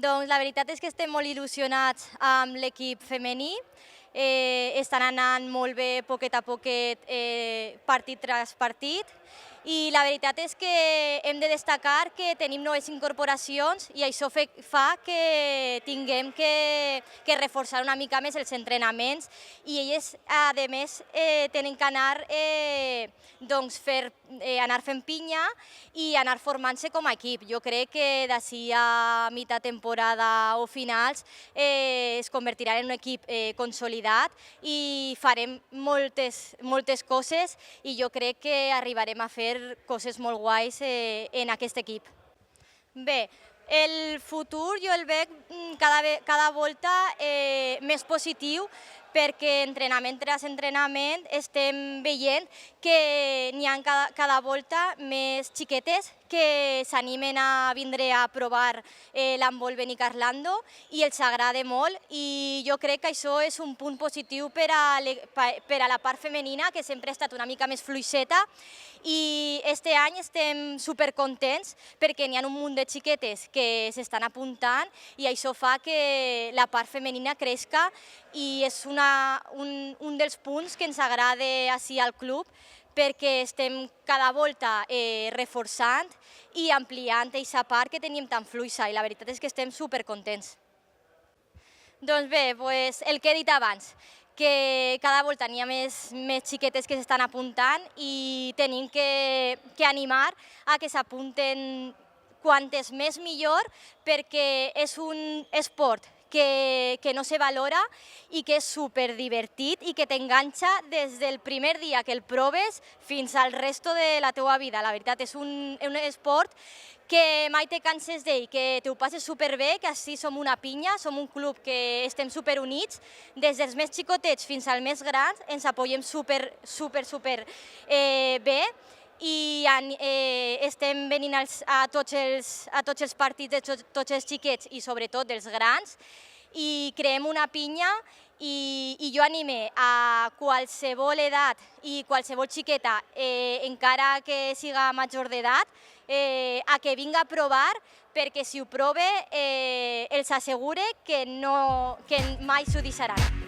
Doncs la veritat és que estem molt il·lusionats amb l'equip femení. Estan anant molt bé, poquet a poquet, partit tras partit. I la veritat és que hem de destacar que tenim noves incorporacions i això fa que tinguem que reforçar una mica més els entrenaments i elles, a més, tenen que anar, anar fent pinya i anar formant-se com a equip. Jo crec que d'ací a mitja temporada o finals es convertirà en un equip consolidat i farem moltes coses i jo crec que arribarem a fer coses molt guais en aquest equip. Bé, el futur jo el veig cada volta més positiu perquè entrenament tras entrenament estem veient que n'hi ha cada volta més xiquetes que s'animen a vindre a provar l'handbol Benicarlando i els agrada molt i jo crec que això és un punt positiu per a la part femenina, que sempre ha estat una mica més fluixeta i este any estem supercontents perquè n'hi ha un munt de xiquetes que s'estan apuntant i això fa que la part femenina creixca i és un dels punts que ens agrada ací al club perquè estem cada volta reforçant i ampliant aquesta part que teníem tan fluixa i la veritat és que estem supercontents. Doncs bé, el que he dit abans, que cada volta n'hi ha més xiquetes que s'estan apuntant i tenim que animar a que s'apunten quantes més millor perquè és un esport que no se valora i que és superdivertit i que t'enganxa des del primer dia que el proves fins al resto de la teua vida. La veritat, és un esport que mai te canses d'ell, que t'ho passes superbé, que així som una pinya, som un club que estem superunits, des dels més xicotets fins als més grans, ens apoyem super bé i estem venint a tots els partits de tots els xiquets i sobretot dels grans i creem una pinya i jo anime a qualsevol edat i qualsevol xiqueta, encara que siga major d'edat, a que vinga a provar perquè si ho prove els assegure que mai s'ho deixaran.